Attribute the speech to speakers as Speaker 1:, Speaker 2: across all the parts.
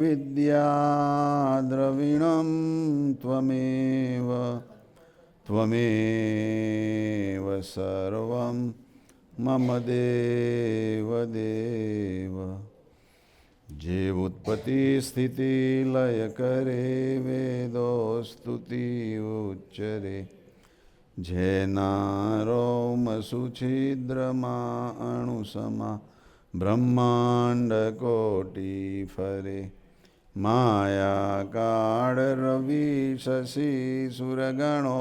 Speaker 1: विद्या द्रविणं त्वमेव सर्वं मम देव जे उत्पत्ति स्थिति लय करे वेदोस्तुति उच्चरे जैनारोमसुछिद्रमा अणुसमा ब्रह्मांडकोटि फरे मायाकाळरवि शशि सुरगणो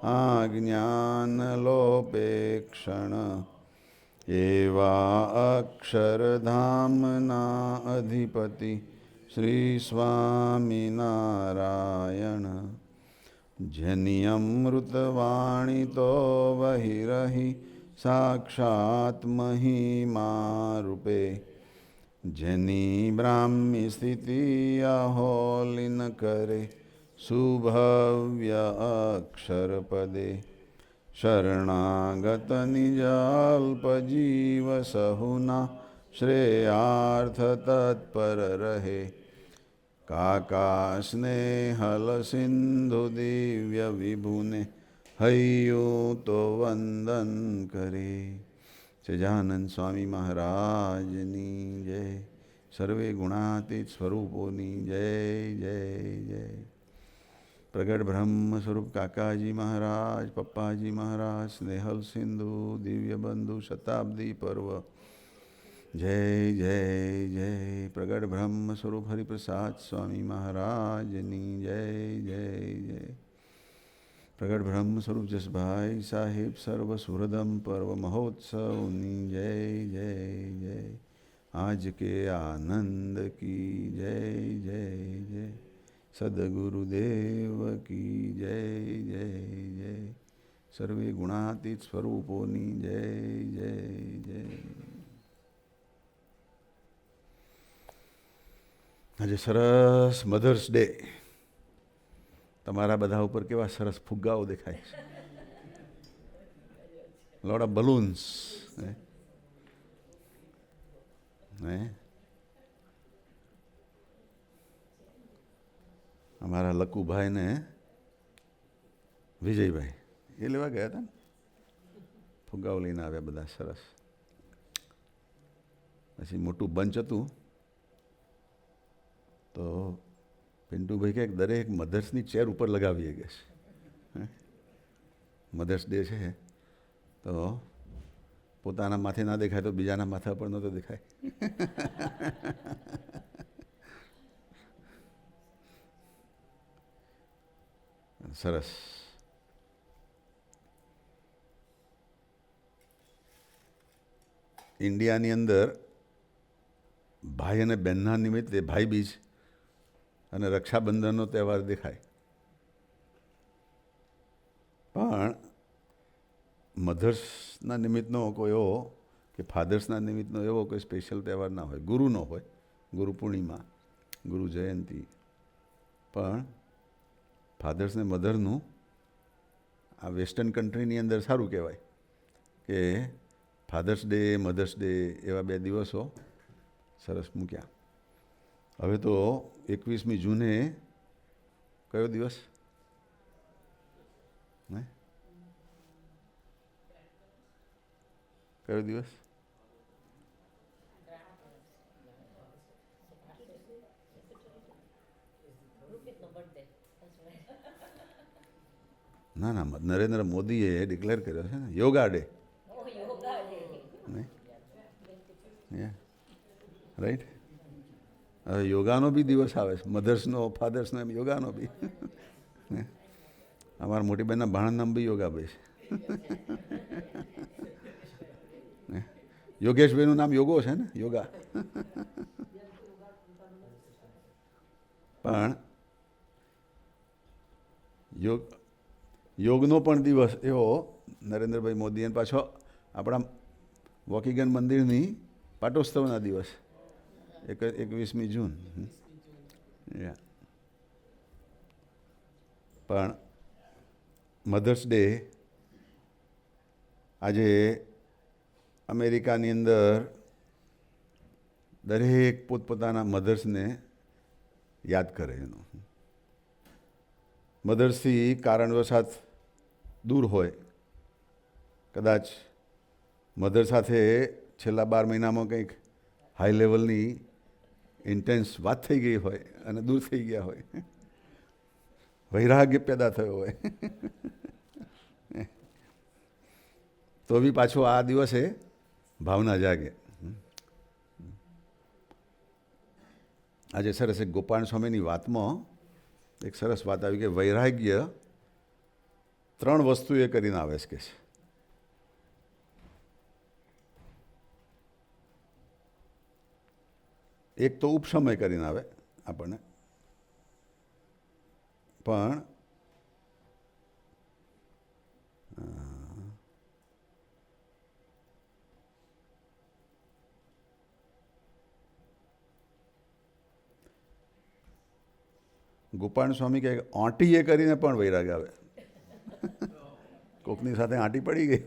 Speaker 1: आज्ञानलोपेक्षण एवा अक्षरधामना अधिपति श्रीस्वामिनारायण जनियमृतवाणितो बहिरहि साक्षात् महिमारूपे जनी ब्राह्मी स्थिति अहोलिन करे सुभव्य अक्षरपदे शरणागत निजाल्पजीव सहुना श्रेयार्थ तत्पर रहे काकास्नेहल सिंधु दिव्य विभुने हय्यो तो वंदन करे। सजानंद स्वामी महाराजनी जय। सर्वे गुणातीत स्वरूपोनी जय जय जय। प्रगट ब्रह्म स्वरूप काकाजी महाराज, पप्पाजी महाराज, स्नेहल सिंधु दिव्य बंधु शताब्दी पर्व जय जय जय। प्रगट ब्रह्म स्वरूप हरिप्रसाद स्वामी महाराजनी जय जय जय। प्रगट ब्रह्म स्वरूप जसभाई साहिब सर्व सुहृदम पर्व महोत्सवनी जय जय जय। आज के आनंद की जय जय जय। सद्गुरुदेव की जय जय जय। सर्वे गुणातीत स्वरूपोनी जय जय जय। આજે સરસ મધર્સ ડે, તમારા બધા ઉપર કેવા સરસ ફુગ્ગાઓ દેખાય છે, લોટ ઓફ બલૂન્સ અમારા લકુભાઈ ને વિજયભાઈ એ લેવા ગયા હતા ને, ફુગ્ગાઓ લઈને આવ્યા બધા સરસ. પછી મોટું બંચ હતું તો પિન્ટુભાઈ કહે દરેક મધર્સની ચેર ઉપર લગાવીએ કે છે, મધર્સ ડે છે તો પોતાના માથે ના દેખાય તો બીજાના માથા પર નહોતો દેખાય. સરસ. ઇન્ડિયાની અંદર ભાઈ અને બહેનના નિમિત્તે ભાઈ બીજ અને રક્ષાબંધનનો તહેવાર દેખાય, પણ મધર્સના નિમિત્તનો કોઈ એવો કે ફાધર્સના નિમિત્તનો એવો કોઈ સ્પેશિયલ તહેવાર ના હોય. ગુરુનો હોય, ગુરુ પૂર્ણિમા, ગુરુ જયંતિ, પણ ફાધર્સ ને મધરનું આ વેસ્ટર્ન કન્ટ્રીની અંદર સારું કહેવાય કે ફાધર્સ ડે, મધર્સ ડે એવા બે દિવસો સરસ મૂક્યા. હવે તો 21મી જૂને કયો દિવસ? કયો દિવસ? ના ના, નરેન્દ્ર મોદીએ ડિક્લેર કર્યો છે ને યોગા ડે, રાઈટ? હવે યોગાનો બી દિવસ આવે છે, મધર્સનો, ફાધર્સનો, એમ યોગાનો બી. અમારા મોટી બહેનના ભાણના નામ બી યોગા ભાઈ છે. યોગેશભાઈનું નામ યોગો છે ને, યોગા. પણ યોગનો પણ દિવસ એવો નરેન્દ્રભાઈ મોદીએ, પાછો આપણા વોકીગન મંદિરની પાટોત્સવના દિવસ 21મી જૂન. પણ મધર્સ ડે આજે અમેરિકાની અંદર દરેક પોતપોતાના મધર્સને યાદ કરે એનો. મધર્સથી કારણવશાત દૂર હોય, કદાચ મધર સાથે છેલ્લા 12 મહિનામાં કંઈક હાઈ લેવલની ઇન્ટેન્સ વાત થઈ ગઈ હોય અને દૂર થઈ ગયા હોય, વૈરાગ્ય પેદા થયો હોય, તો બી પાછો આ દિવસે ભાવના જાગે. આજે સરસ એક ગોપાલ સ્વામીની વાતમાં એક સરસ વાત આવી કે વૈરાગ્ય 3 વસ્તુ એ કરીને આવે છે કે છે. એક તો ઉપશમય કરીને આવે આપણને, પણ ગોપાલ સ્વામી કહે આંટી એ કરીને પણ વૈરાગ આવે. કોકની સાથે આંટી પડી ગઈ,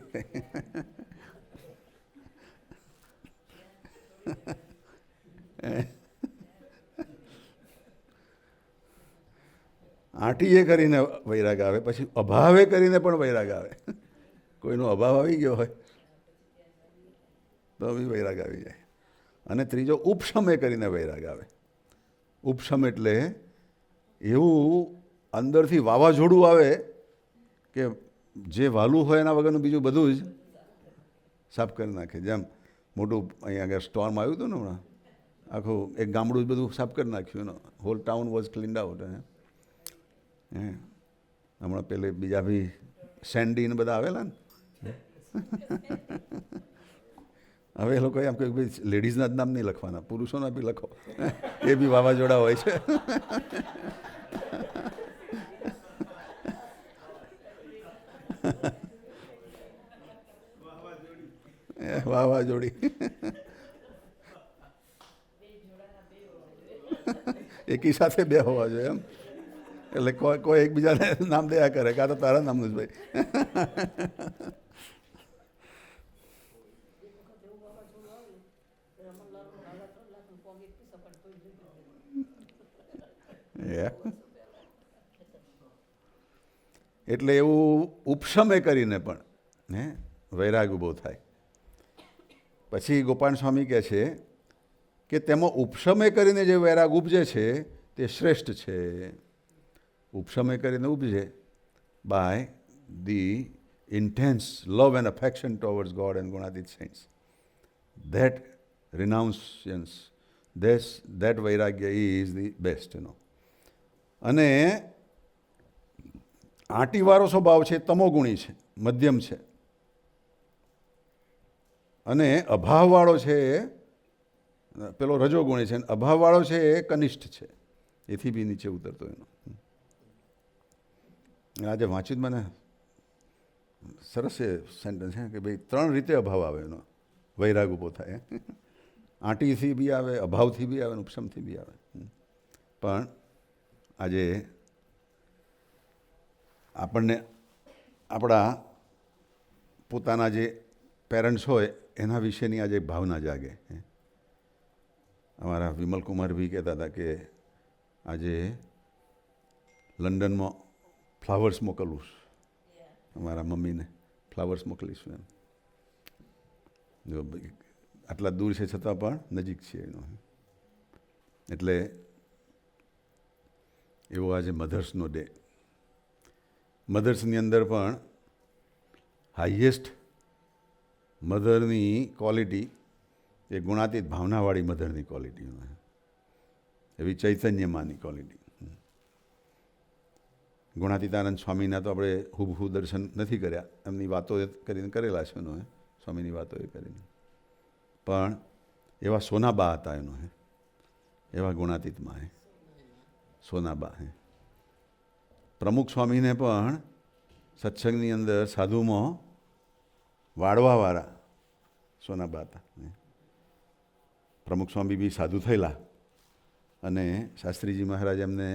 Speaker 1: આંટી એ કરીને વૈરાગ આવે, પછી અભાવે કરીને પણ વૈરાગ આવે. કોઈનો અભાવ આવી ગયો હોય તો બી વૈરાગ આવી જાય. અને ત્રીજો ઉપશમય કરીને વૈરાગ આવે. ઉપશમ એટલે એવું અંદરથી વાવાઝોડું આવે કે જે વાલું હોય એના વગરનું બીજું બધું જ સાફ કરી નાખે. જેમ મોટું અહીંયા આગળ સ્ટોર્મ આવ્યું હતું ને હમણાં, આખું એક ગામડું જ બધું સાફ કરી નાખ્યું ને, whole town was cleaned out. હમણાં પેલે બીજા બી સેન્ડી ને બધા આવેલા ને, હવે એ લોકો એમ કહ્યું ભાઈ લેડીઝના જ નામ નહીં લખવાના, પુરુષોના બી લખો, એ બી વાવાઝોડા હોય છે. વાવાઝોડી એકી સાથે 2 હોવા જોઈએ એમ. એટલે કોઈ એકબીજાને નામ દયા કરે, કાં તો તારા નામનું જ ભાઈ. એટલે એવું ઉપશમે કરીને પણ વૈરાગ ઊભો થાય. પછી ગોપાલ સ્વામી કહે છે કે તેમાં ઉપશમે કરીને જે વૈરાગ ઉપજે છે તે શ્રેષ્ઠ છે. ઉપશમે કરીને ઉપજે by the intense love and affection towards God and Gunatit saints. That renunciation, that vairagya is the best, અને આંટીવાળો સ્વભાવ છે તમોગુણી છે, મધ્યમ છે, અને અભાવવાળો છે પેલો રજોગુણી છે, અભાવવાળો છે એ કનિષ્ઠ છે, એથી બી નીચે ઉતરતો એનો. આજે વાંચ્યું મને સરસ એ સેન્ટેન્સ છે કે ભાઈ 3 રીતે અભાવ આવે એનો, વૈરાગ ઊભો થાય. આંટીથી બી આવે, અભાવથી બી આવે, ઉપશમથી બી આવે. પણ આજે આપણને આપણા પોતાના જે પેરેન્ટ્સ હોય એના વિશેની આજે ભાવના જાગે. અમારા વિમલકુમાર બી કહેતા હતા કે આજે લંડનમાં ફ્લાવર્સ મોકલવું, અમારા મમ્મીને ફ્લાવર્સ મોકલીશું એમ. જો આટલા દૂર છે છતાં પણ નજીક છે એનો. એટલે એવો આજે મધર્સનો ડે. મધર્સની અંદર પણ હાઈએસ્ટ મધરની ક્વોલિટી એ ગુણાતીત ભાવનાવાળી મધરની ક્વોલિટી, એવી ચૈતન્યમાંની ક્વોલિટી. ગુણાતીતાનંદ સ્વામીના તો આપણે હુબહુ દર્શન નથી કર્યા, એમની વાતો કરીને કરેલા છે એનો, સ્વામીની વાતો એ કરીને. પણ એવા સોનાબા હતા એનો, એવા ગુણાતીતમાં સોનાબા. પ્રમુખ સ્વામીને પણ સત્સંગની અંદર સાધુમાં વાળવાવાળા સોનાબા હતા. પ્રમુખ સ્વામી બી સાધુ થયેલા અને શાસ્ત્રીજી મહારાજ એમને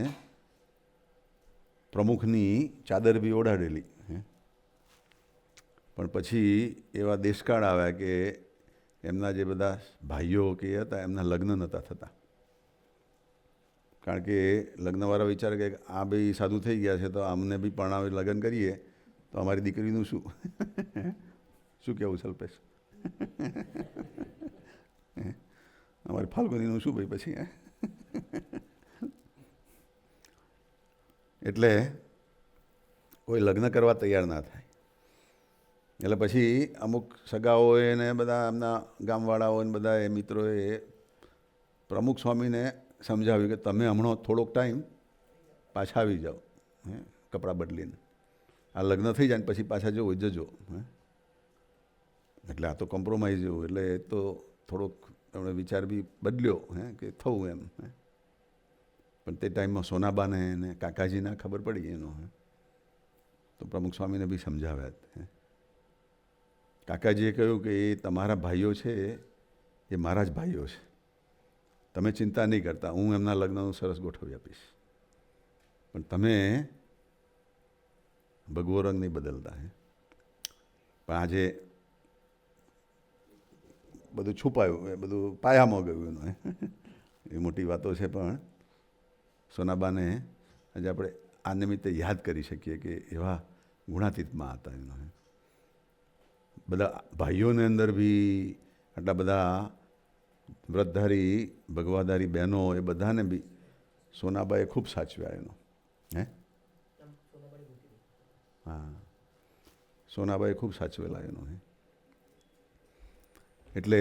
Speaker 1: પ્રમુખની ચાદર બી ઓઢાડેલી. પણ પછી એવા દેશકાળ આવ્યા કે એમના જે બધા ભાઈઓ કે હતા એમના લગ્ન નહોતા થતા. કારણ કે લગ્નવાળા વિચારે કે આ ભાઈ સાધુ થઈ ગયા છે તો અમને બી પરણાવે લગ્ન કરીએ તો અમારી દીકરીનું શું? શું કહેવું સલ્પેશ? અમારી ફાલ્ગુનીનું શું ભાઈ પછી? એટલે કોઈ લગ્ન કરવા તૈયાર ના થાય. એટલે પછી અમુક સગાઓએ ને બધા એમના ગામવાળાઓ ને બધા એ મિત્રોએ પ્રમુખ સ્વામીને સમજાવ્યું કે તમે હમણાં થોડોક ટાઈમ પાછા આવી જાઓ, કપડાં બદલીને, આ લગ્ન થઈ જાય ને પછી પાછા જવું જજો. એટલે આ તો કોમ્પ્રોમાઇઝ જેવું, એટલે એ તો થોડોક એમણે વિચાર બી બદલ્યો કે થવું એમ. પણ તે ટાઈમમાં સોનાબાને અને કાકાજીને ખબર પડી એનો, તો પ્રમુખ સ્વામીને બી સમજાવ્યા. કાકાજીએ કહ્યું કે એ તમારા ભાઈઓ છે એ મારા જ ભાઈઓ છે, તમે ચિંતા નહીં કરતા, હું એમના લગ્નનું સરસ ગોઠવી આપીશ, પણ તમે ભગવો રંગ નહીં બદલતા. પણ આજે બધું છુપાયું, એ બધું પાયામાં ગયું એનું. એ મોટી વાતો છે, પણ સોનાબાને આજે આપણે આ નિમિત્તે યાદ કરી શકીએ કે એવા ગુણાતીતમાં હતા એનો. બધા ભાઈઓને અંદર બી આટલા બધા વ્રતધારી ભગવાધારી બહેનો, એ બધાને બી સોનાબાએ ખૂબ સાચવ્યા એનો. હા, સોનાબાએ ખૂબ સાચવેલા એનો. એટલે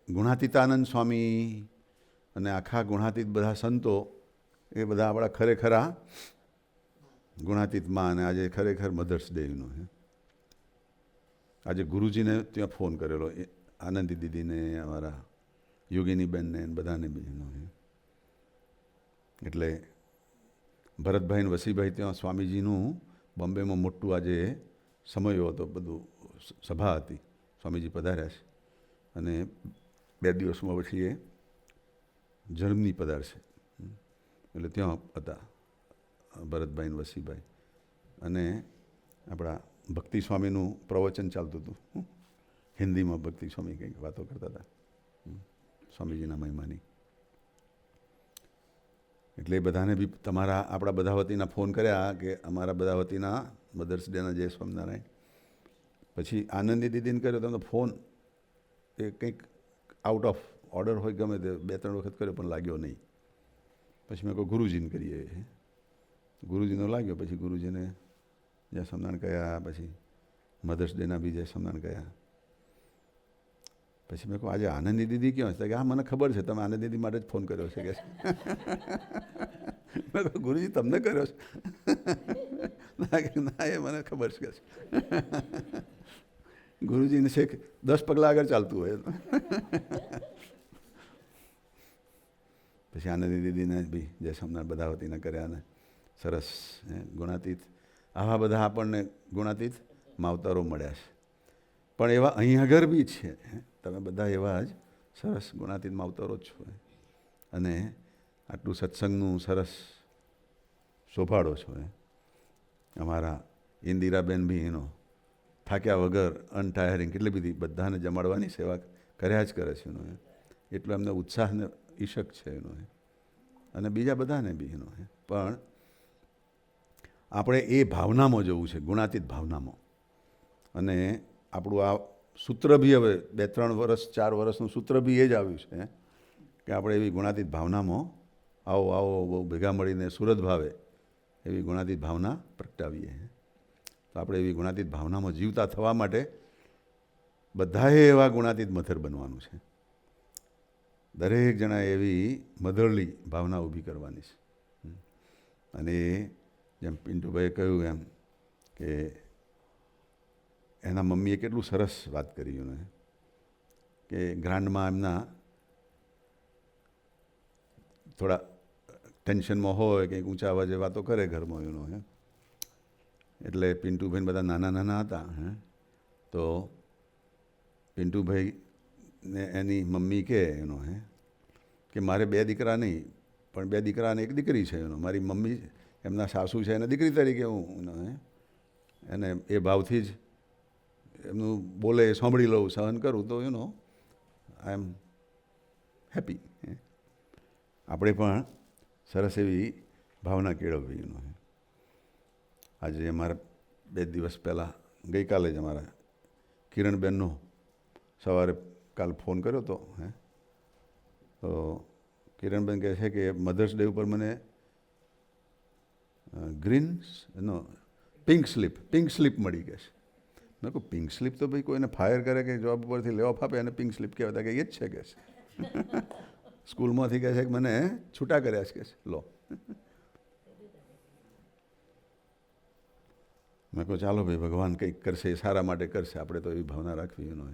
Speaker 1: ગુણાતીતાનંદ સ્વામી અને આખા ગુણાતીત બધા સંતો એ બધા આપણા ખરેખરા ગુણાતીતમાં. અને આજે ખરેખર મધર્સ ડેનો. આજે ગુરુજીને ત્યાં ફોન કરેલો, આનંદી દીદીને, અમારા યોગીની બેનને, બધાને બી એનો. એટલે ભરતભાઈ ને વસીભાઈ ત્યાં સ્વામીજીનું બોમ્બેમાં મોટું આજે સમયો હતો, બધું સભા હતી, સ્વામીજી પધાર્યા છે. અને 2 દિવસમાં પછી એ જર્મની પધારશે. એટલે ત્યાં હતા ભરતભાઈ ને વસીભાઈ. અને આપણા ભક્તિ સ્વામીનું પ્રવચન ચાલતું હતું, હિન્દીમાં ભક્તિ સ્વામી કંઈક વાતો કરતા હતા સ્વામીજીના મહિમાની. એટલે એ બધાને બી તમારા આપણા બધા વતીના ફોન કર્યા કે અમારા બધા વતીના મધર્સ ડેના જય સ્વામિનારાયણ. પછી આનંદી દીદીને કર્યો તમને ફોન, એ કંઈક આઉટ ઓફ ઓર્ડર હોય, ગમે તે 2-3 વખત કર્યો પણ લાગ્યો નહીં. પછી મેં કહું ગુરુજીને કરીએ. ગુરુજીનો લાગ્યો, પછી ગુરુજીને જય સ્વામિનારાયણ કહ્યા, પછી મધર્સ ડેના બી જય સ્વામિનારાયણ કહ્યા. પછી મેં કહું આજે આનંદી દીદી ક્યાં છે? કે હા મને ખબર છે, તમે આનંદ દીદી માટે જ ફોન કર્યો છે કે. મેં કહું ગુરુજી તમને કર્યો છે? ના એ મને ખબર છે. ગુરુજીને છેક 10 પગલાં આગળ ચાલતું હોય. પછી આનંદી દીદીને બી જય સ્વામિનારાયણ બધા વતીને કર્યા. ને સરસ ગુણાતીત આવા બધા આપણને ગુણાતીત માવતરો મળ્યા છે. પણ એવા અહીં આગળ બી છે, તમે બધા એવા જ સરસ ગુણાતીત માવતરો જ છો. અને આટલું સત્સંગનું સરસ શોભાડો છો. અમારા ઇન્દિરાબેન બી એનો થાક્યા વગર અનટાયરિંગ કેટલી બધી બધાને જમાડવાની સેવા કર્યા જ કરે છે એનો. એટલો એમને ઉત્સાહ ને ઈશક છે એનો. અને બીજા બધાને બી એનો. પણ આપણે એ ભાવનામાં જવું છે, ગુણાતીત ભાવનામાં. અને આપણું આ સૂત્ર બી હવે 2-3 વર્ષ 4 વર્ષનું સૂત્ર બી એ જ આવ્યું છે કે આપણે એવી ગુણાતીત ભાવનામાં આવો આવો બહુ ભેગા મળીને સુરત ભાવે એવી ગુણાતીત ભાવના પ્રગટાવીએ. તો આપણે એવી ગુણાતીત ભાવનામાં જીવતા થવા માટે બધાએ એવા ગુણાતીત મધર બનવાનું છે. દરેક જણાએ એવી મધરલી ભાવના ઊભી કરવાની છે. અને જેમ પિન્ટુભાઈએ કહ્યું એમ કે એના મમ્મીએ કેટલું સરસ વાત કરી એને કે ગ્રાન્ડમાં એમના થોડા ટેન્શનમાં હોય, કંઈક ઊંચા અવાજે વાતો કરે ઘરમાં એનો. એટલે પિન્ટુભાઈને બધા નાના નાના હતા. તો પિન્ટુભાઈને એની મમ્મી કહે એનો કે મારે 2 દીકરા નહીં, પણ 2 દીકરા અને 1 દીકરી છે એનો. મારી મમ્મી એમના સાસુ છે એને દીકરી તરીકે હું એને એ ભાવથી જ એમનું બોલે સાંભળી લઉં, સહન કરું, તો આઈ એમ હેપી. આપણે પણ સરસ એવી ભાવના કેળવવી એનો. આજે અમારા 2 દિવસ પહેલાં ગઈકાલે જ અમારા કિરણબેનનો સવારે કાલ ફોન કર્યો હતો. તો કિરણબેન કહે છે કે મધર્સ ડે ઉપર મને પિંક સ્લીપ મળી કે છે. મેં કહું પિંક સ્લીપ તો ભાઈ કોઈને ફાયર કરે કે જોબ ઉપરથી લેવા આપે એને પિંક સ્લીપ કહેવાતા કે એ જ છે કે છે. સ્કૂલમાંથી કહે છે કે મને છૂટા કર્યા છે કે છે લો. મેં કહું ચાલો ભાઈ ભગવાન કંઈક કરશે, એ સારા માટે કરશે, આપણે તો એવી ભાવના રાખવી એનો.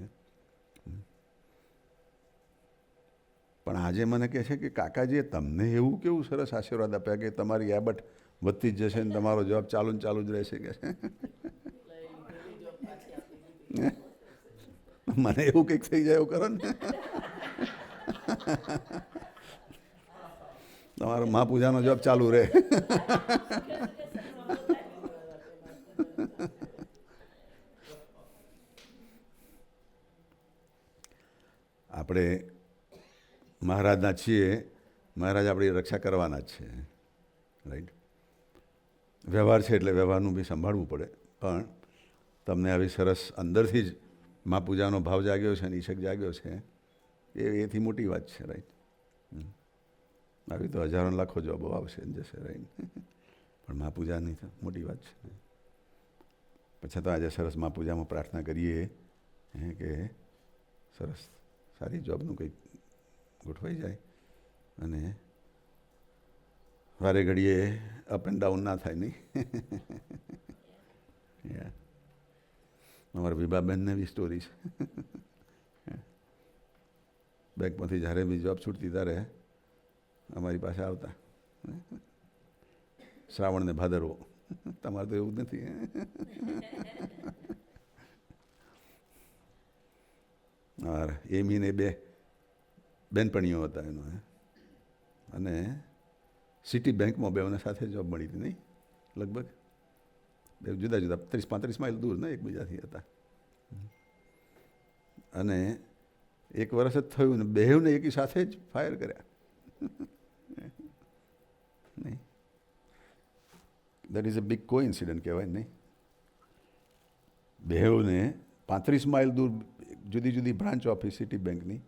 Speaker 1: પણ આજે મને કહે છે કે કાકાજીએ તમને એવું કેવું સરસ આશીર્વાદ આપ્યા કે તમારી એબટ વધતી જ જશે ને તમારો જવાબ ચાલુ ને ચાલુ જ રહેશે કે છે. મને એવું કંઈક થઈ જાય એવું કરો ને. તમારો મહાપૂજાનો જવાબ ચાલુ રહે. આપણે મહારાજના છીએ, મહારાજ આપણી રક્ષા કરવાના જ છે, રાઈટ. વ્યવહાર છે એટલે વ્યવહારનું બી સંભાળવું પડે. પણ તમને આવી સરસ અંદરથી જ મા પૂજાનો ભાવ જાગ્યો છે અને ઈશક જાગ્યો છે, એથી મોટી વાત છે, રાઈટ. આવી તો હજારો લાખો જોબો આવશે ને જશે, રાઈટ. પણ મા પૂજાની તો મોટી વાત છે. પછી તો આજે સરસ મા પૂજામાં પ્રાર્થના કરીએ કે સરસ સારી જોબનું કંઈક ગોઠવાઈ જાય અને વારે ઘડીએ અપ એન્ડ ડાઉન ના થાય નહીં. અમારા વિભાબેનને બી સ્ટોરી છે. બેંકમાંથી જ્યારે બી જોબ છૂટતી ત્યારે અમારી પાસે આવતા, શ્રાવણ ને ભાદરવો. તમારે તો એવું જ નથી. એમીને 2 બેનપણીઓ હતા એનો, અને સિટી બેંકમાં બેઓને સાથે જોબ મળી હતી નહીં, લગભગ બે જુદા જુદા 30-35 માઇલ દૂર ને એકબીજાથી હતા. અને 1 વર્ષ જ થયું ને બેઉને એકી સાથે જ ફાયર કર્યા. નહીં, that is a big coincident કહેવાય નહીં. બેઉને 35 માઇલ દૂર જુદી જુદી બ્રાન્ચ ઓફિસ સિટી બેંકની,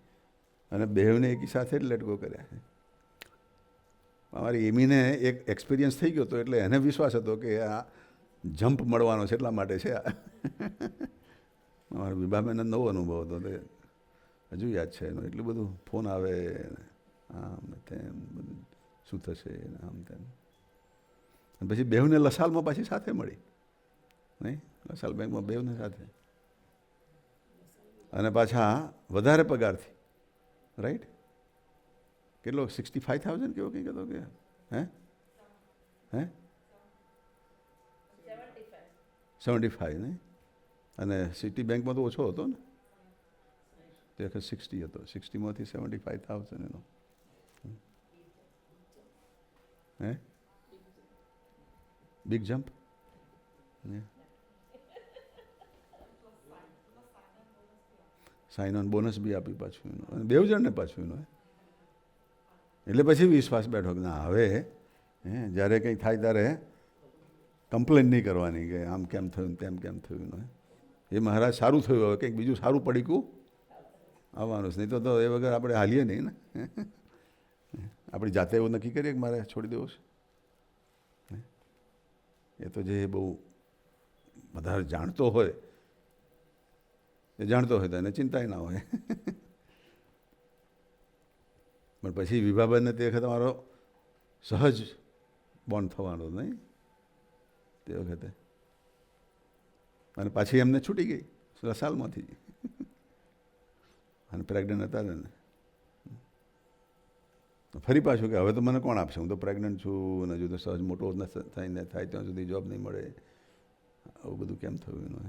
Speaker 1: અને બેઉને એકી સાથે જ લેટ ગો કર્યા છે. અમારી એમીને એક એક્સપિરિયન્સ થઈ ગયો હતો એટલે એને વિશ્વાસ હતો કે આ જમ્પ મળવાનો છે એટલા માટે છે. અમારા વિભાબેનને નવો અનુભવ હતો, તે હજુ યાદ છે એનો. એટલું બધું ફોન આવે, આમ ને તેમ બધું શું થશે આમ તેમ. પછી બેઉને લસાલમાં પાછી સાથે મળી નહીં, લસાલ બેંકમાં બેઉને સાથે, અને પાછા વધારે પગારથી, રાઈટ. કેટલો 65,000 કેવો કંઈક હતો કે હે 75 નહીં, અને સિટી બેંકમાં તો ઓછો હતો ને, તે વખત 60 હતો. 60માંથી 75,000 એનો. Big jump. Sign on bonus બી આપી પાછું એનો, અને 2 જણને પાછું એનો. એટલે પછી વિશ્વાસ બેઠો કે ના હવે જ્યારે કંઈ થાય ત્યારે કમ્પ્લેન નહીં કરવાની કે આમ કેમ થયું તેમ કેમ થયું. એ મહારાજ સારું થયું, હવે કંઈક બીજું સારું પડીકું આવવાનું છે, નહીં તો એ વગર આપણે હાલીએ નહીં ને. આપણી જાતે એવું નક્કી કરીએ કે મારે છોડી દેવું છે. એ તો જે બહુ વધારે જાણતો હોય તો એને ચિંતાય ના હોય. પણ પછી વિભાબેનને તે વખતે મારો સહજ બોન્ડ થવાનો નહીં તે વખતે, અને પાછી એમને છૂટી ગઈ લસાલમાંથી, અને પ્રેગ્નન્ટ હતા ને. ફરી પાછું કે હવે તો મને કોણ આપશે, હું તો પ્રેગ્નન્ટ છું, અને હજુ તો સહજ મોટો થઈને થાય ત્યાં સુધી જોબ નહીં મળે. આવું બધું કેમ થયું એનું.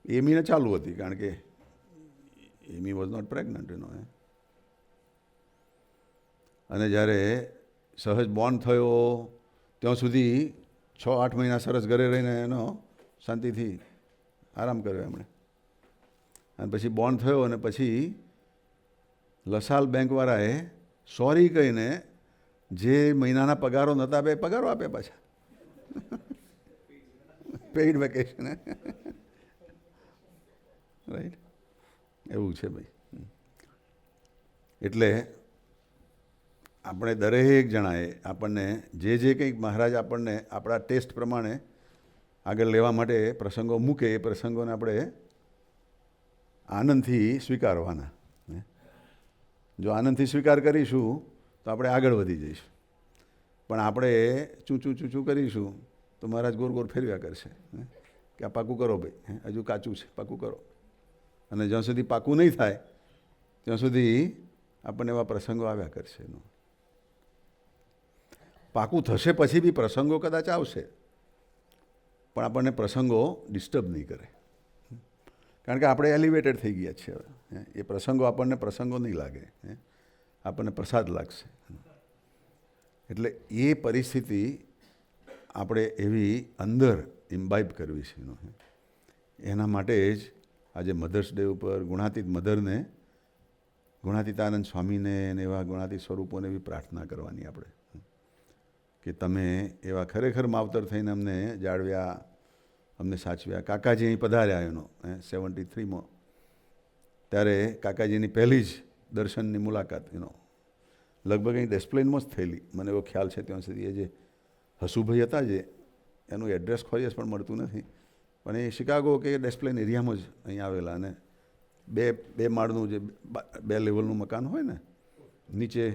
Speaker 1: એમીને ચાલુ હતી કારણ કે એમી વોઝ નોટ પ્રેગ્નન્ટ એનો. અને જ્યારે સહજ બોન્ડ થયો ત્યાં સુધી 6-8 મહિના સરસ ઘરે રહીને એનો શાંતિથી આરામ કર્યો એમણે. અને પછી બોન્ડ થયો અને પછી લસાલ બેંકવાળાએ સોરી કહીને જે મહિનાના પગારો નહોતા બે પગારો આપ્યા પાછા, પેઇડ વેકેશન. રાઈટ, એવું છે ભાઈ. એટલે આપણે દરેક જણાએ આપણને જે કંઈક મહારાજ આપણને આપણા ટેસ્ટ પ્રમાણે આગળ લેવા માટે પ્રસંગો મૂકે એ પ્રસંગોને આપણે આનંદથી સ્વીકારવાના. જો આનંદથી સ્વીકાર કરીશું તો આપણે આગળ વધી જઈશું, પણ આપણે ચૂચું કરીશું તો મહારાજ ગોર ગોર ફેરવ્યા કરશે કે આ પાકું કરો ભાઈ, હજુ કાચું છે, પાકું કરો. અને જ્યાં સુધી પાકું નહીં થાય ત્યાં સુધી આપણને એવા પ્રસંગો આવ્યા કરશે. પાકું થશે પછી બી પ્રસંગો કદાચ આવશે, પણ આપણને પ્રસંગો ડિસ્ટર્બ નહીં કરે, કારણ કે આપણે એલિવેટેડ થઈ ગયા છીએ હવે. એ પ્રસંગો આપણને પ્રસંગો નહીં લાગે, આપણને પ્રસાદ લાગશે. એટલે એ પરિસ્થિતિ આપણે એવી અંદર ઇમ્બાઇબ કરવી છે. એના માટે જ આજે મધર્સ ડે ઉપર ગુણાતીત મધરને, ગુણાતીતાનંદ સ્વામીને અને એવા ગુણાતીત સ્વરૂપોને એવી પ્રાર્થના કરવાની આપણે, કે તમે એવા ખરેખર માવતર થઈને અમને જાળવ્યા, અમને સાચવ્યા. કાકાજી અહીં પધાર્યા એનો 73માં, ત્યારે કાકાજીની પહેલી જ દર્શનની મુલાકાત લગભગ અહીં ડેસ્પ્લેનમાં જ થયેલી, મને એવો ખ્યાલ છે ત્યાં સુધી. એ જે હસુભાઈ હતા જે, એનું એડ્રેસ ખોરીએ પણ મળતું નથી, પણ એ શિકાગો કે ડેસ્પ્લેન એરિયામાં જ અહીં આવેલા. અને બે માળનું જે 2 લેવલનું મકાન હોય ને, નીચે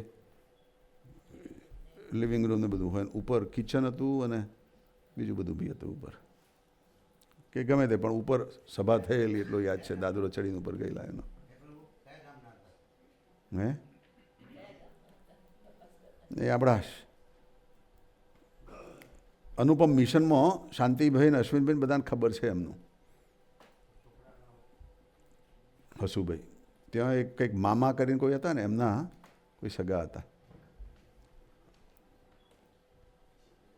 Speaker 1: લિવિંગ રૂમ ને બધું હોય, ઉપર કિચન હતું અને બીજું બધું બી હતું ઉપર, કે ગમે તે, પણ ઉપર સભા થયેલી એટલો યાદ છે. દાદરો ચડીને ઉપર ગયેલા એનો. એ આપણા અનુપમ મિશનમાં શાંતિભાઈ ને અશ્વિનભાઈ બધાને ખબર છે એમનું. હસુભાઈ ત્યાં એક કંઈક મામા કરીને કોઈ હતા ને, એમના કોઈ સગા હતા,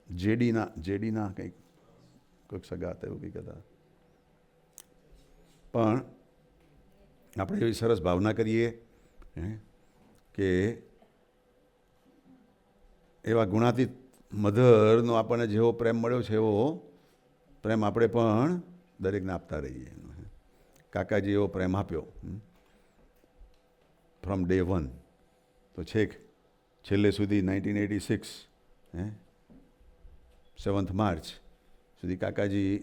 Speaker 1: જેડીના કંઈક કોઈક સગા હતા, એવું કંઈક હતા. પણ આપણે એવી સરસ ભાવના કરીએ કે એવા ગુણાતીત મધરનો આપણને જેવો પ્રેમ મળ્યો છે એવો પ્રેમ આપણે પણ દરેકને આપતા રહીએ. કાકાજી એવો પ્રેમ આપ્યો ફ્રોમ ડે 1, તો છેક છેલ્લે સુધી 1986 7th માર્ચ સુધી કાકાજી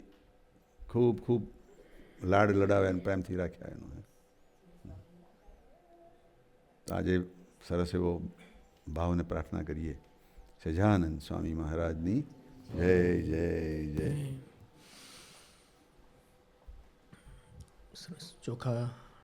Speaker 1: ખૂબ ખૂબ લાડ લડાવ્યા અને પ્રેમથી રાખ્યા એનો. આજે સરસ એવો ભાવને પ્રાર્થના કરીએ. સહજાનંદ સ્વામી મહારાજની જય જય જય.
Speaker 2: સરસ ચોખા